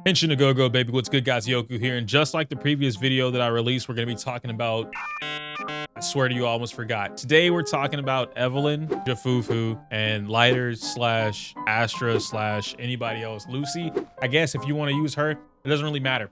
Henshin a go-go, baby. What's good, guys? Yoku here. And just like the previous video that I released, we're going to be talking about, I swear to you, I almost forgot. Today, we're talking about Evelyn, Ju Fufu, and Lighter slash Astra slash anybody else. Lucy, I guess if you want to use her, it doesn't really matter.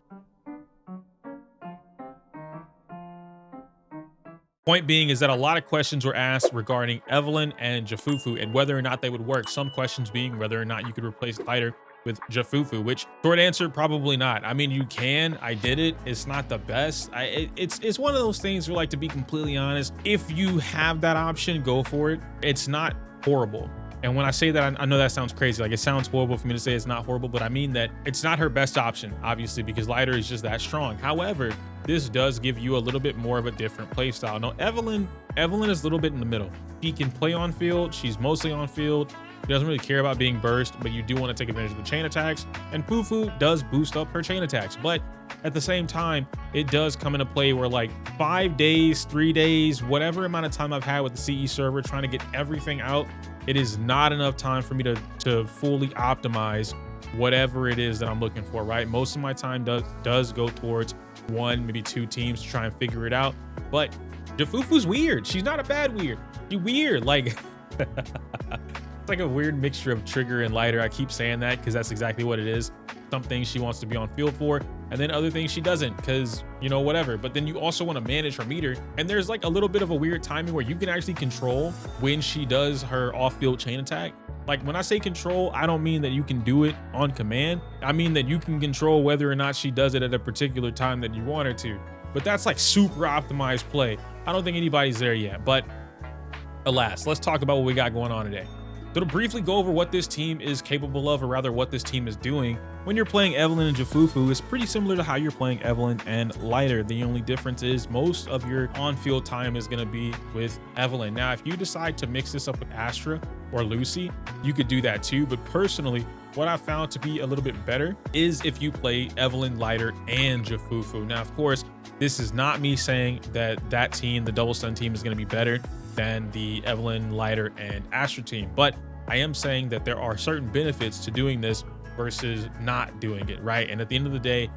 Point being is that a lot of questions were asked regarding Evelyn and Ju Fufu and whether or not they would work. Some questions being whether or not you could replace Lighter with Ju Fufu, which short answer, probably not. I mean, you can. I did it. It's not the best. It's one of those things where, like, to be completely honest, if you have that option, go for it. It's not horrible. And when I say that, I know that sounds crazy. Like, it sounds horrible for me to say it's not horrible, but I mean that it's not her best option, obviously, because Lighter is just that strong. However, this does give you a little bit more of a different play style. Now, Evelyn is a little bit in the middle. She can play on field. She's mostly on field. She doesn't really care about being burst, but you do want to take advantage of the chain attacks. And Fufu does boost up her chain attacks. But at the same time, it does come into play where, like, 5 days, 3 days, whatever amount of time I've had with the CE server trying to get everything out, it is not enough time for me to fully optimize whatever it is that I'm looking for, right? Most of my time does go towards 1, maybe 2 teams to try and figure it out. But Ju Fufu's weird. She's not a bad weird. She's weird. Like, it's like a weird mixture of Trigger and Lighter. I keep saying that because that's exactly what it is. Some things she wants to be on field for, and then other things she doesn't, because, you know, whatever. But then you also want to manage her meter, and there's like a little bit of a weird timing where you can actually control when she does her off-field chain attack. Like, when I say control, I don't mean that you can do it on command. I mean that you can control whether or not she does it at a particular time that you want her to. But that's like super optimized play. I don't think anybody's there yet, but alas, let's talk about what we got going on today. So to briefly go over what this team is capable of, or rather what this team is doing, when you're playing Evelyn and Ju Fufu, is pretty similar to how you're playing Evelyn and Lighter. The only difference is most of your on-field time is going to be with Evelyn. Now, if you decide to mix this up with Astra or Lucy, you could do that too. But personally, what I found to be a little bit better is if you play Evelyn, Lighter, and Ju Fufu. Now, of course, this is not me saying that team, the double stun team, is going to be better than the Evelyn, Lighter, and Astra team, but I am saying that there are certain benefits to doing this versus not doing it, right? And at the end of the day,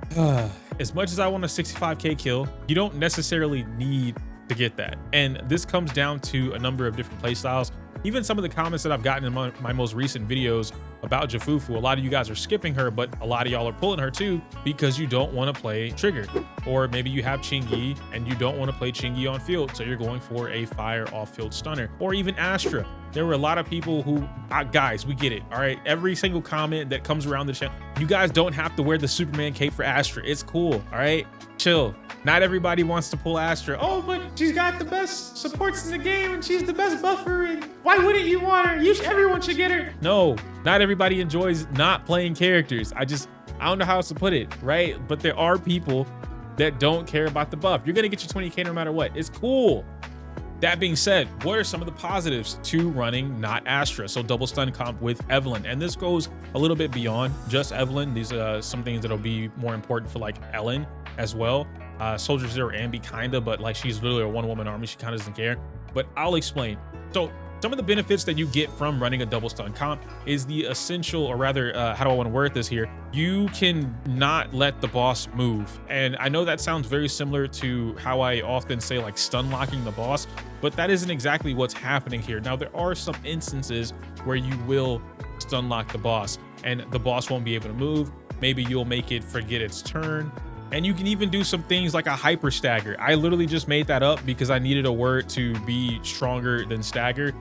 as much as I want a 65k kill, you don't necessarily need to get that. And this comes down to a number of different play styles. Even some of the comments that I've gotten in my most recent videos about Ju Fufu, a lot of you guys are skipping her, but a lot of y'all are pulling her too because you don't want to play Trigger. Or maybe you have Chingy and you don't want to play Chingy on field, so you're going for a fire off-field stunner. Or even Astra. There were a lot of people who, guys, we get it, all right? Every single comment that comes around the channel, you guys don't have to wear the Superman cape for Astra. It's cool, all right? Chill. Not everybody wants to pull Astra. Oh, but she's got the best supports in the game and she's the best buffer. And why wouldn't you want her? Everyone should get her. No, not everybody enjoys not playing characters. I don't know how else to put it, right? But there are people that don't care about the buff. You're gonna get your 20k no matter what. It's cool. That being said, what are some of the positives to running not Astra? So double stun comp with Evelyn. And this goes a little bit beyond just Evelyn. These are some things that'll be more important for, like, Ellen as well. Soldier Zero Ambi kinda, but like, she's literally a one-woman army. She kinda doesn't care, but I'll explain. So some of the benefits that you get from running a double stun comp is the essential, or rather, how do I want to word this here? You can not let the boss move. And I know that sounds very similar to how I often say, like, stun locking the boss, but that isn't exactly what's happening here. Now, there are some instances where you will stun lock the boss and the boss won't be able to move. Maybe you'll make it forget its turn. And you can even do some things like a hyper stagger. I literally just made that up because I needed a word to be stronger than stagger.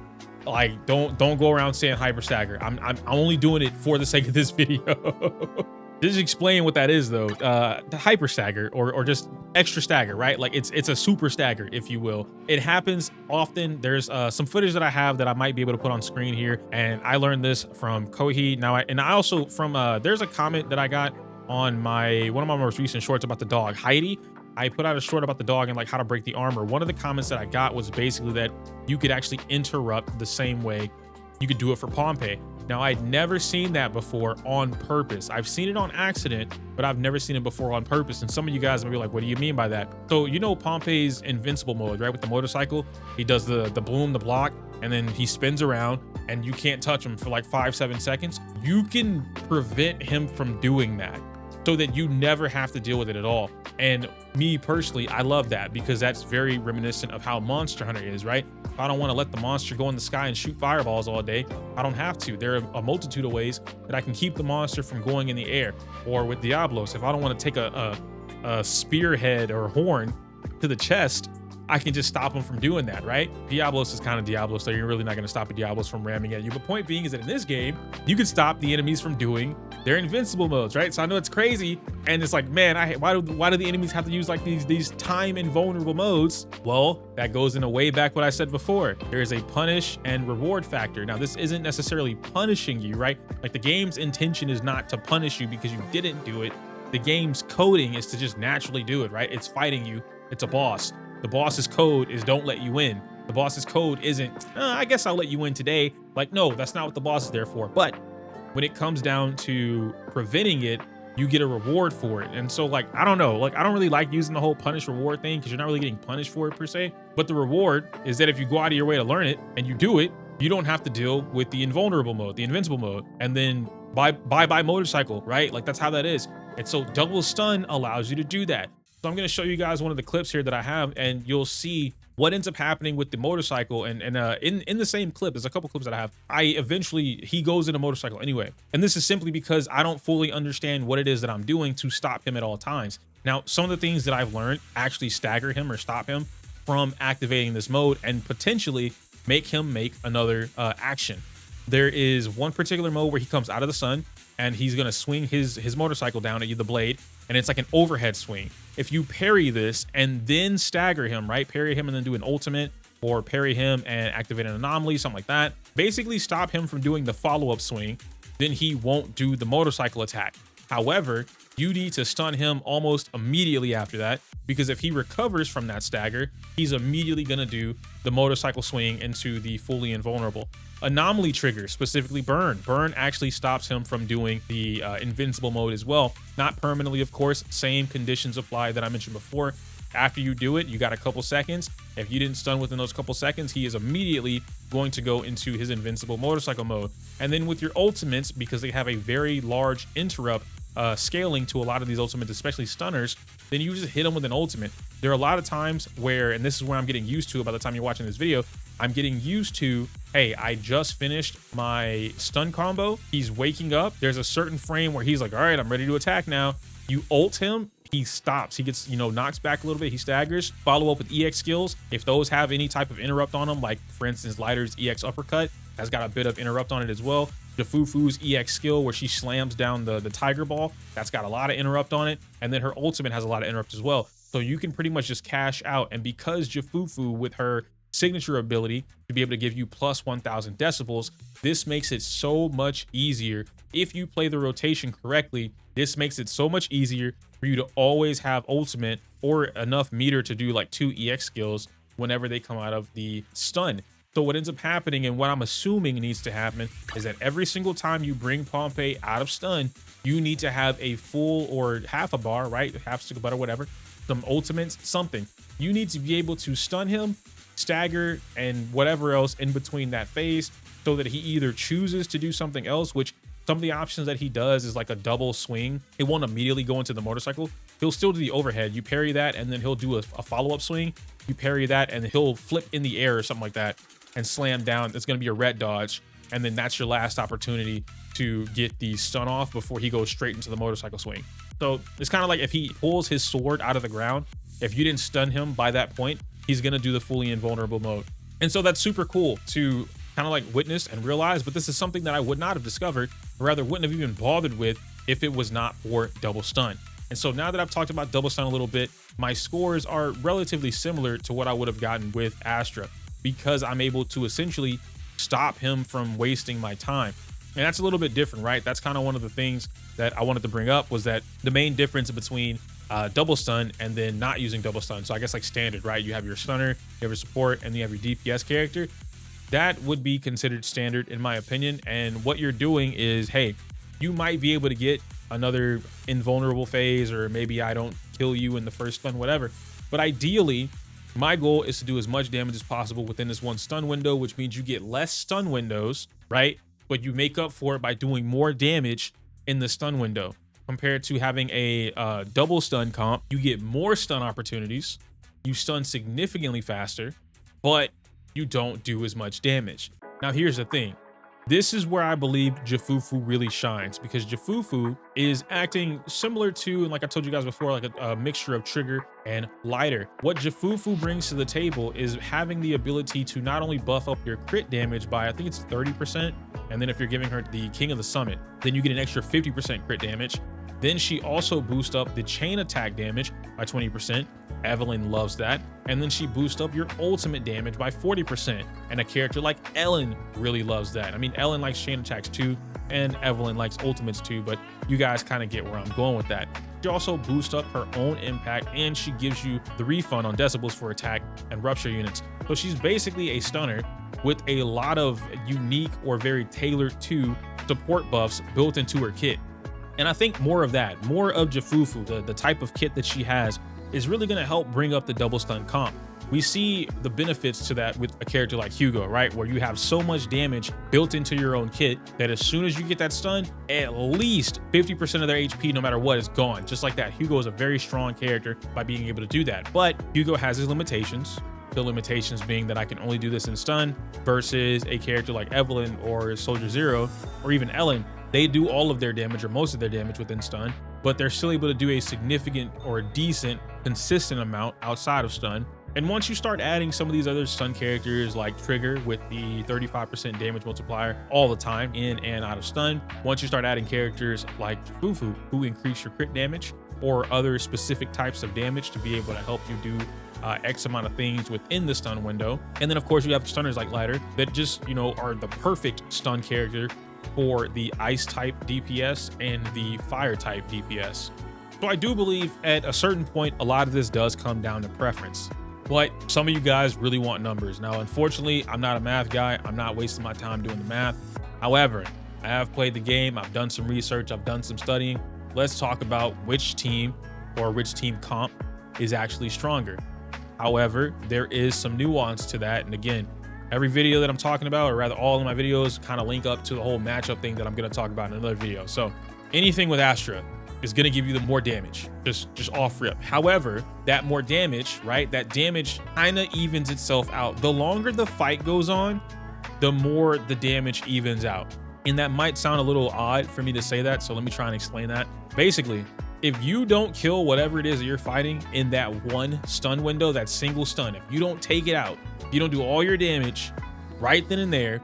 Like, don't go around saying hyper stagger. I'm only doing it for the sake of this video. Just explain what that is, though. The hyper stagger, or just extra stagger, right? Like, it's a super stagger, if you will. It happens often. There's some footage that I have that I might be able to put on screen here, and I learned this from Kohi. Now, I also from there's a comment that I got on one of my most recent shorts about the dog Heidi. I put out a short about the dog and, like, how to break the armor. One of the comments that I got was basically that you could actually interrupt the same way you could do it for Pompey. Now, I'd never seen that before on purpose. I've seen it on accident, but I've never seen it before on purpose. And some of you guys will be like, what do you mean by that? So, you know Pompey's invincible mode, right? With the motorcycle, he does the boom, the block, and then he spins around and you can't touch him for like 5-7 seconds. You can prevent him from doing that so that you never have to deal with it at all. And me personally, I love that because that's very reminiscent of how Monster Hunter is, right? If I don't want to let the monster go in the sky and shoot fireballs all day, I don't have to. There are a multitude of ways that I can keep the monster from going in the air. Or with Diablos, if I don't want to take a spearhead or horn to the chest, I can just stop them from doing that, right? Diablos is kind of Diablos, so you're really not going to stop a Diablos from ramming at you. But point being is that in this game, you can stop the enemies from doing their invincible modes, right? So I know it's crazy, and it's like, man, why do the enemies have to use like these time invulnerable modes? Well, that goes in a way back what I said before. There is a punish and reward factor. Now, this isn't necessarily punishing you, right? Like the game's intention is not to punish you because you didn't do it. The game's coding is to just naturally do it, right? It's fighting you. It's a boss. The boss's code is don't let you in. The boss's code isn't, I guess I'll let you in today. Like, no, that's not what the boss is there for. But when it comes down to preventing it, you get a reward for it. And so like, I don't know, like I don't really like using the whole punish reward thing because you're not really getting punished for it per se. But the reward is that if you go out of your way to learn it and you do it, you don't have to deal with the invulnerable mode, the invincible mode, and then bye motorcycle, right? Like that's how that is. And so double stun allows you to do that. So I'm going to show you guys one of the clips here that I have, and you'll see what ends up happening with the motorcycle. And in the same clip, there's a couple clips that I have. He goes in a motorcycle anyway. And this is simply because I don't fully understand what it is that I'm doing to stop him at all times. Now, some of the things that I've learned actually stagger him or stop him from activating this mode and potentially make him make another action. There is one particular mode where he comes out of the sun and he's going to swing his motorcycle down at you, the blade, and it's like an overhead swing. If you parry this and then stagger him, right? Parry him and then do an ultimate, or parry him and activate an anomaly, something like that. Basically stop him from doing the follow-up swing, then he won't do the motorcycle attack. However, you need to stun him almost immediately after that, because if he recovers from that stagger, he's immediately going to do the motorcycle swing into the fully invulnerable. Anomaly trigger, specifically burn. Burn actually stops him from doing the invincible mode as well. Not permanently, of course. Same conditions apply that I mentioned before. After you do it, you got a couple seconds. If you didn't stun within those couple seconds, he is immediately going to go into his invincible motorcycle mode. And then with your ultimates, because they have a very large interrupt scaling to a lot of these ultimates, especially stunners, then you just hit them with an ultimate. There are a lot of times where, and this is where I'm getting used to by the time you're watching this video, I'm getting used to, hey, I just finished my stun combo. He's waking up. There's a certain frame where he's like, all right, I'm ready to attack now. You ult him, he stops. He gets, knocks back a little bit. He staggers. Follow up with EX skills. If those have any type of interrupt on them, like for instance, Lighter's EX uppercut, has got a bit of interrupt on it as well. Ju Fufu's EX skill where she slams down the tiger ball, that's got a lot of interrupt on it. And then her ultimate has a lot of interrupt as well. So you can pretty much just cash out. And because Ju Fufu with her signature ability to be able to give you plus 1000 decibels, this makes it so much easier. If you play the rotation correctly, this makes it so much easier for you to always have ultimate or enough meter to do like 2 EX skills whenever they come out of the stun. So what ends up happening, and what I'm assuming needs to happen, is that every single time you bring Pompey out of stun, you need to have a full or half a bar, right? Half stick of butter, whatever, some ultimates, something. You need to be able to stun him, stagger, and whatever else in between that phase, so that he either chooses to do something else, which some of the options that he does is like a double swing. It won't immediately go into the motorcycle. He'll still do the overhead. You parry that, and then he'll do a follow-up swing. You parry that, and he'll flip in the air or something like that and slam down. It's going to be a red dodge, and then that's your last opportunity to get the stun off before he goes straight into the motorcycle swing. So it's kind of like if he pulls his sword out of the ground, if you didn't stun him by that point, he's going to do the fully invulnerable mode. And so that's super cool to kind of like witness and realize, but this is something that I would not have discovered, or rather wouldn't have even bothered with if it was not for double stun. And so now that I've talked about double stun a little bit, my scores are relatively similar to what I would have gotten with Astra, because I'm able to essentially stop him from wasting my time. And that's a little bit different, right? That's kind of one of the things that I wanted to bring up, was that the main difference between double stun and then not using double stun. So I guess like standard, right? You have your stunner, you have your support, and you have your DPS character. That would be considered standard in my opinion. And what you're doing is, hey, you might be able to get another invulnerable phase, or maybe I don't kill you in the first stun, whatever. But ideally, my goal is to do as much damage as possible within this one stun window, which means you get less stun windows, right? But you make up for it by doing more damage in the stun window. compared to having a double stun comp. You get more stun opportunities, you stun significantly faster, but you don't do as much damage. Now here's the thing. This is where I believe Ju Fufu really shines, because Ju Fufu is acting similar to, and like I told you guys before, like a mixture of Trigger and Lighter. What Ju Fufu brings to the table is having the ability to not only buff up your crit damage by, I think it's 30%, and then if you're giving her the King of the Summit, then you get an extra 50% crit damage. Then she also boosts up the chain attack damage by 20%. Evelyn loves that. And then she boosts up your ultimate damage by 40%. And a character like Ellen really loves that. I mean, Ellen likes chain attacks too, and Evelyn likes ultimates too, but you guys kind of get where I'm going with that. She also boosts up her own impact, and she gives you the refund on decibels for attack and rupture units. So she's basically a stunner with a lot of unique or very tailored to support buffs built into her kit. And I think more of that, more of Ju Fufu, the type of kit that she has, is really going to help bring up the double stun comp. We see the benefits to that with a character like Hugo, right? Where you have so much damage built into your own kit that as soon as you get that stun, at least 50% of their HP, no matter what, is gone. Just like that. Hugo is a very strong character by being able to do that. But Hugo has his limitations. The limitations being that I can only do this in stun, versus a character like Evelyn or Soldier Zero or even Ellen. They do all of their damage or most of their damage within stun, but they're still able to do a significant or a decent, consistent amount outside of stun. And once you start adding some of these other stun characters like Trigger with the 35% damage multiplier all the time in and out of stun, once you start adding characters like Ju Fufu who increase your crit damage or other specific types of damage to be able to help you do X amount of things within the stun window. And then of course you have stunners like Lighter that just, you know, are the perfect stun character for the ice type DPS and the fire type DPS. So I do believe at a certain point, a lot of this does come down to preference, but some of you guys really want numbers. Now, unfortunately, I'm not a math guy. I'm not wasting my time doing the math. However, I have played the game. I've done some research. I've done some studying. Let's talk about which team or which team comp is actually stronger. However, there is some nuance to that. And again, every video that I'm talking about, or rather all of my videos, kind of link up to the whole matchup thing that I'm going to talk about in another video. So anything with Astra is going to give you the more damage, just off rip. However, that more damage, right? That damage kind of evens itself out. The longer the fight goes on, the more the damage evens out. And that might sound a little odd for me to say that, so let me try and explain that. Basically, if you don't kill whatever it is that you're fighting in that one stun window, that single stun, if you don't take it out, if you don't do all your damage right then and there,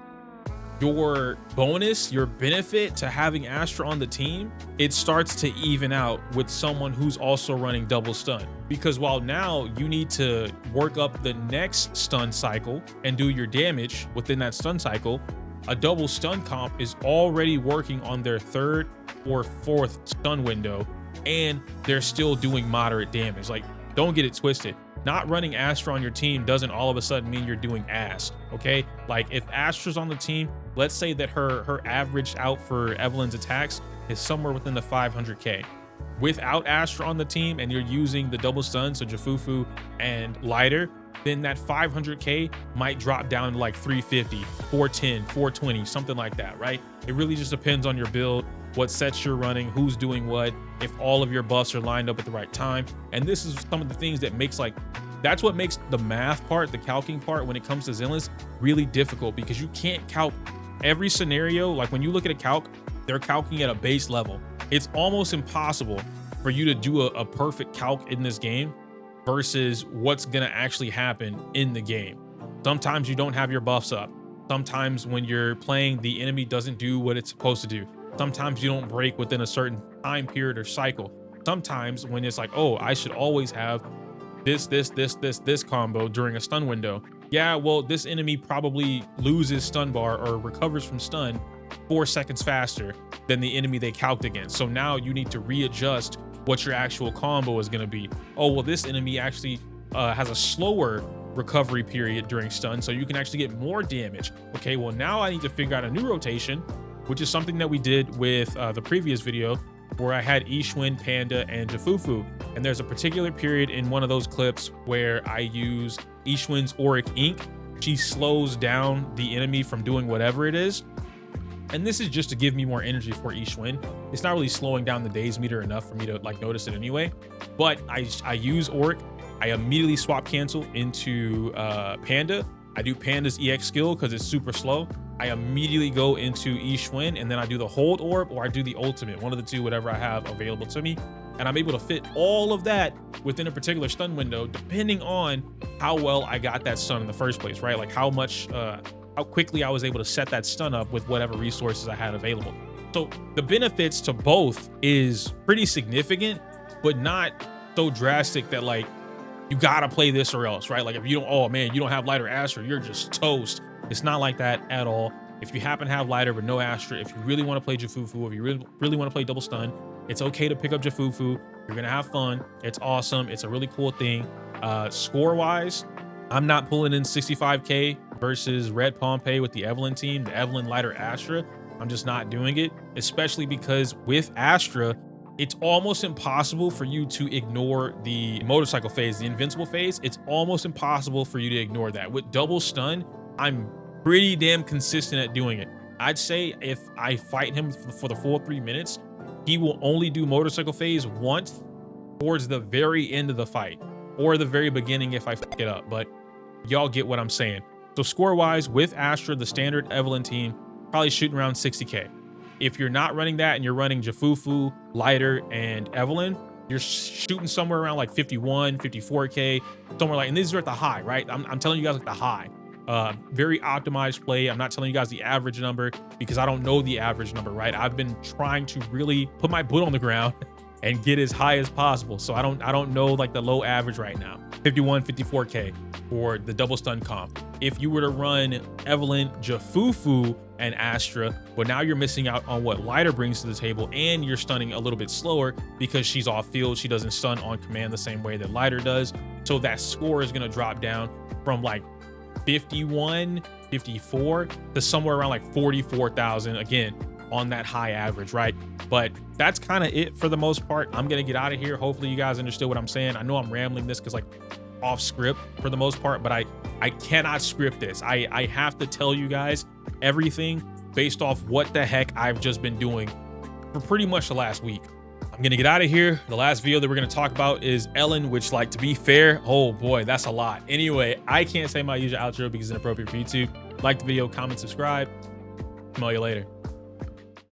your bonus, your benefit to having Astra on the team, it starts to even out with someone who's also running double stun. Because while now you need to work up the next stun cycle and do your damage within that stun cycle, a double stun comp is already working on their third or fourth stun window, and they're still doing moderate damage. Like, don't get it twisted. Not running Astra on your team doesn't all of a sudden mean you're doing ass, okay? Like, if Astra's on the team, let's say that her average out for Evelyn's attacks is somewhere within the 500k. Without Astra on the team and you're using the double stun, so Ju Fufu and Lighter, then that 500k might drop down to like 350, 410, 420, something like that, right? It really just depends on your build, what sets you're running, who's doing what, if all of your buffs are lined up at the right time. And this is some of the things that makes, like, that's what makes the math part, the calcing part when it comes to Zenless really difficult, because you can't calc every scenario. Like, when you look at a calc, they're calcing at a base level. It's almost impossible for you to do a perfect calc in this game versus what's gonna actually happen in the game. Sometimes you don't have your buffs up. Sometimes when you're playing, the enemy doesn't do what it's supposed to do. Sometimes you don't break within a certain time period or cycle. Sometimes when it's like, oh, I should always have this combo during a stun window. Yeah, well, this enemy probably loses stun bar or recovers from stun 4 seconds faster than the enemy they calced against. So now you need to readjust what your actual combo is going to be. Oh, well, this enemy actually has a slower recovery period during stun, so you can actually get more damage. Okay, well, now I need to figure out a new rotation, which is something that we did with the previous video, where I had Yixuan, Panda, and Ju Fufu. And there's a particular period in one of those clips where I use Yixuan's Auric Ink. She slows down the enemy from doing whatever it is. And this is just to give me more energy for Yixuan. It's not really slowing down the days meter enough for me to like notice it anyway. But I use Auric. I immediately swap cancel into Panda. I do Panda's EX skill because it's super slow. I immediately go into Yixuan, and then I do the hold orb or I do the ultimate, one of the two, whatever I have available to me. And I'm able to fit all of that within a particular stun window, depending on how well I got that stun in the first place, right? Like how quickly I was able to set that stun up with whatever resources I had available. So the benefits to both is pretty significant, but not so drastic that like you gotta play this or else, right? Like if you don't, oh man, you don't have lighter Astra, you're just toast. It's not like that at all. If you happen to have lighter but no Astra, if you really want to play Ju Fufu, if you really want to play double stun, it's okay to pick up Ju Fufu. You're gonna have fun. It's awesome. It's a really cool thing. Score wise, I'm not pulling in 65k versus Red Pompey with the Evelyn team, the Evelyn lighter Astra. I'm just not doing it, especially because with Astra, it's almost impossible for you to ignore the motorcycle phase, the invincible phase. It's almost impossible for you to ignore that. With double stun, I'm pretty damn consistent at doing it. I'd say if I fight him for the full 3 minutes, he will only do motorcycle phase once towards the very end of the fight or the very beginning if I fuck it up, but y'all get what I'm saying. So score wise with Astra, the standard Evelyn team, probably shooting around 60k. If you're not running that and you're running Ju Fufu, lighter, and Evelyn, you're shooting somewhere around like 51, 54k, somewhere like, and these are at the high, right? I'm telling you guys like the high. Very optimized play. I'm not telling you guys the average number because I don't know the average number, right? I've been trying to really put my boot on the ground and get as high as possible. So I don't know like the low average right now. 51, 54k for the double stun comp. If you were to run Evelyn, Ju Fufu, and Astra, but now you're missing out on what lighter brings to the table, and you're stunning a little bit slower because she's off field. She doesn't stun on command the same way that lighter does. So that score is gonna drop down from like 51, 54 to somewhere around like 44,000 again on that high average, right? But that's kind of it for the most part. I'm gonna get out of here. Hopefully you guys understood what I'm saying. I know I'm rambling this because like off script for the most part, but I cannot script this. I have to tell you guys everything based off what the heck I've just been doing for pretty much the last week. I'm gonna get out of here. The last video that we're gonna talk about is Ellen, which, like, to be fair, oh boy, that's a lot. Anyway, I can't say my usual outro because it's inappropriate for YouTube. Like the video, comment, subscribe. Smell you later.